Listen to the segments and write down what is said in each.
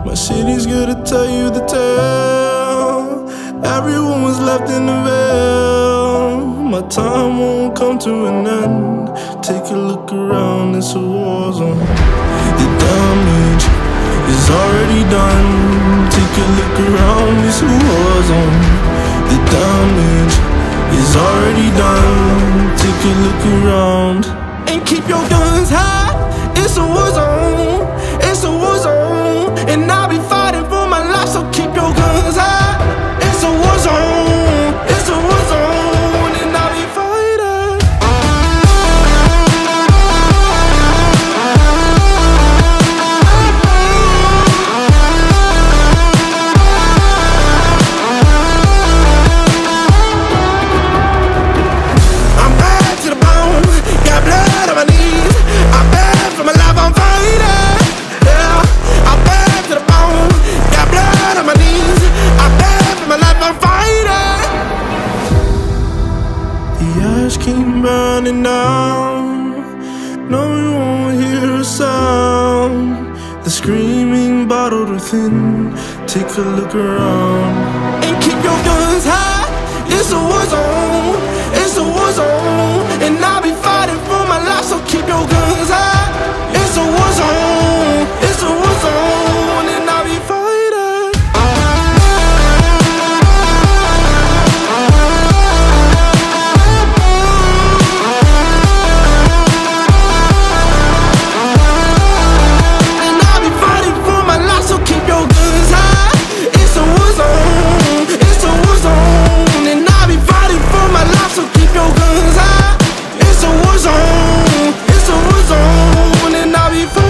My city's gonna tell you the tale. Everyone was left in the veil. My time won't come to an end. Take a look around, it's a war zone. The damage is already done. Take a look around, it's a war zone. The damage is already done. Take a look around and keep your guns high. It's a war zone. It's a war zone. And I'll be fighting for my life, so keep your guns high. It's a war zone. It's a war zone. And I'll be fighting. I'm bad to the bone. Got blood on my knees. I'm bad for my life, I'm fighting. Yeah, I'm bad to the bone. Got blood on my knees. I'm bad for my life, I'm fighting. The ash came burning down. No one won't hear a sound. The screaming bottled within. Take a look around and keep your guns high. It's a war zone. It's a war zone. And I'll be fighting for my life, so keep your guns high. It's a war zone. It's a war zone. And I'll be fighting. And I'll be fighting for my life, so keep your guns high. It's a war zone. It's a war zone. And I'll be fighting for my life, so keep your guns high. It's a war zone. It's a war zone. And I'll be fighting.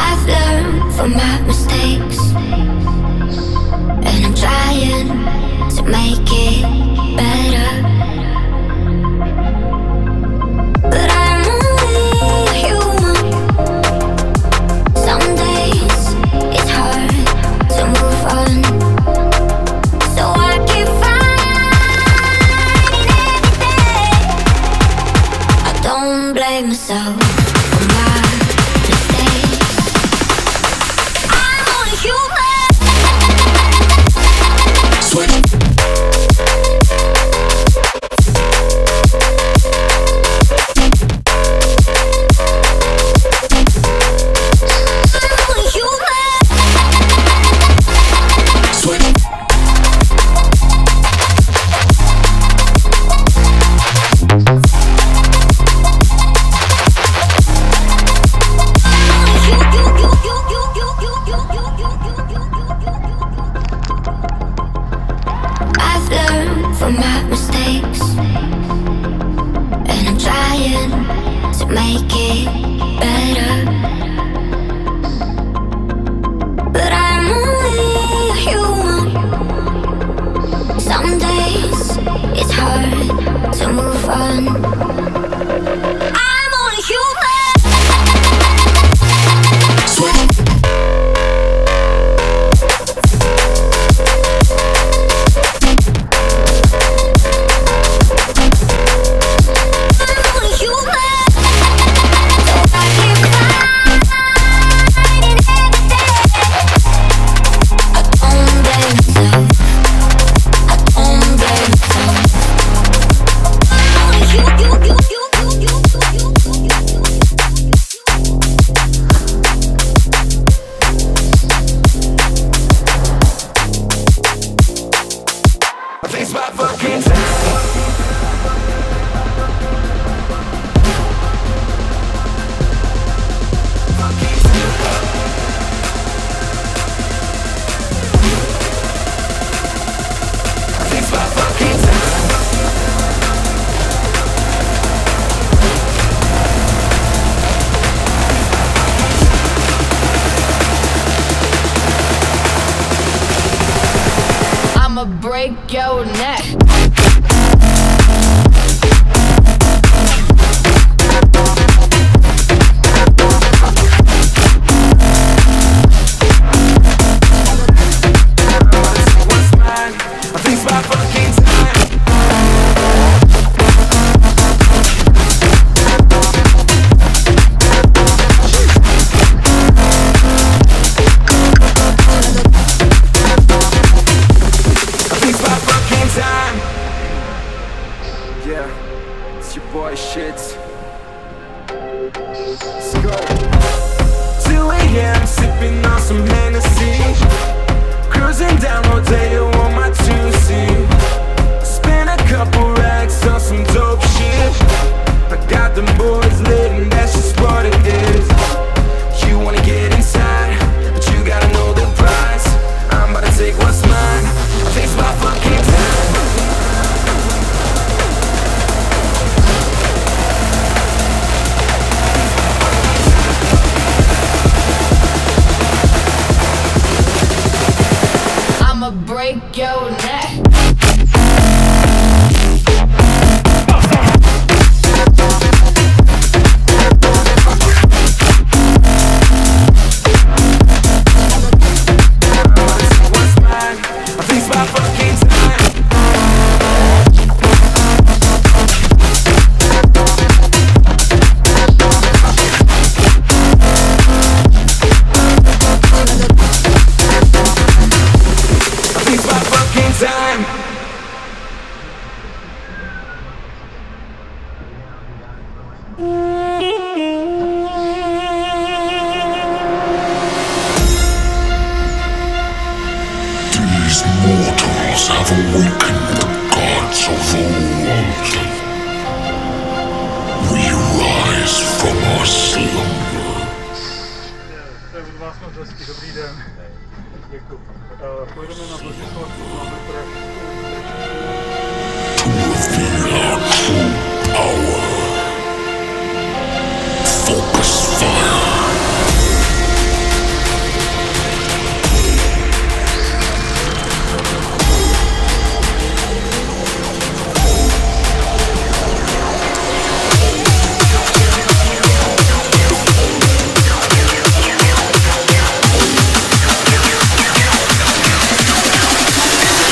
I've learned from my mistakes, and I'm trying to make it better. But I'm only human. Some days it's hard to move on, so I keep fighting every day. I don't blame myself for my mistakes. I'm only human. Switch. I'm only human. Switch. I've learned from my mistakes, and I'm trying to make it better. But I'm only human. Some days it's hard to move on. I'm only human. Switch. I'm only human. So I keep fighting every day. break your neck. Break your neck. Dobrý den. Děkuji. Pojedeme na Luděku. To reveal our true power. Focus fire.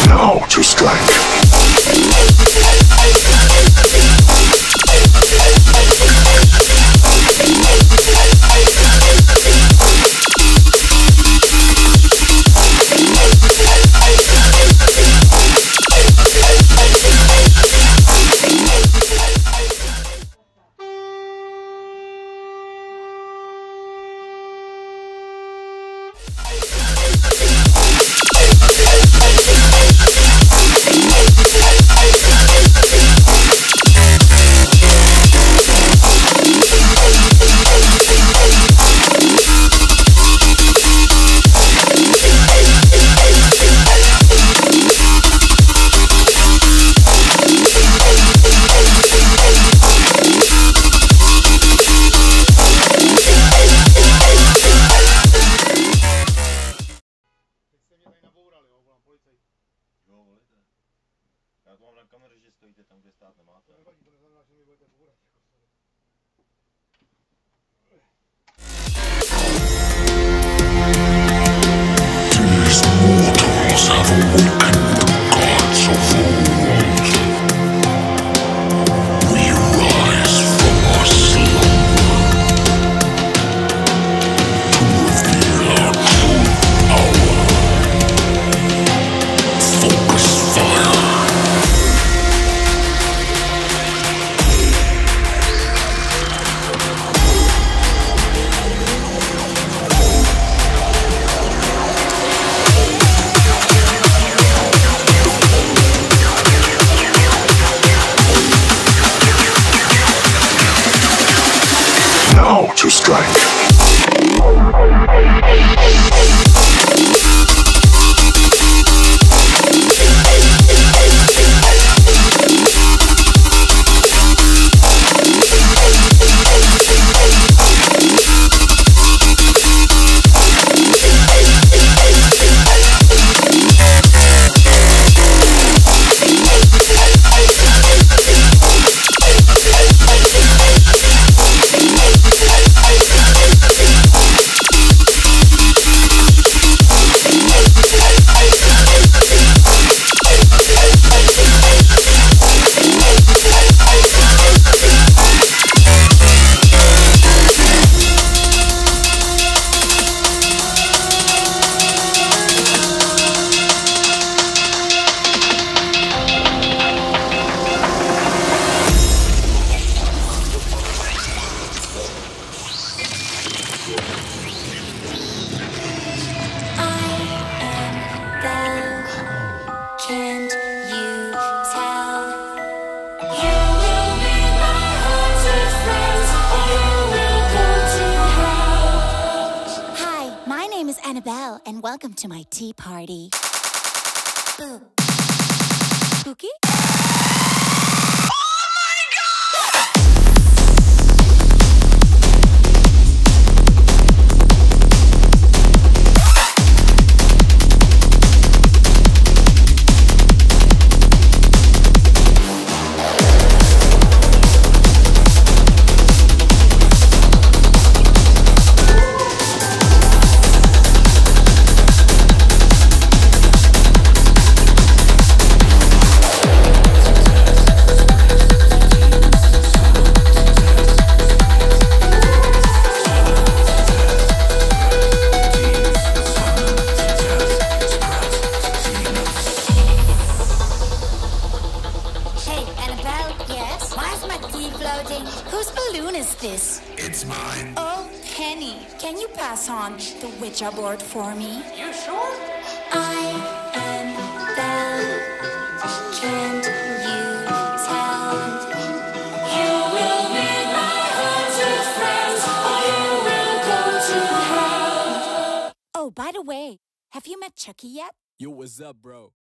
Now to strike. Já to mám na kameře, že stojíte tam, kde stát nemáte. To nevadí, to neznamená, že mi budete bourat. These mortals have awakened the gods of old. We rise from our slumber to reveal our true power. Focus fire. Annabelle, and welcome to my tea party. Spooky? The witch aboard for me. You sure? I am Belle. Can't you tell? You will be my haunted friends, or you will go to hell. Oh, by the way, have you met Chucky yet? Yo, what's up, bro?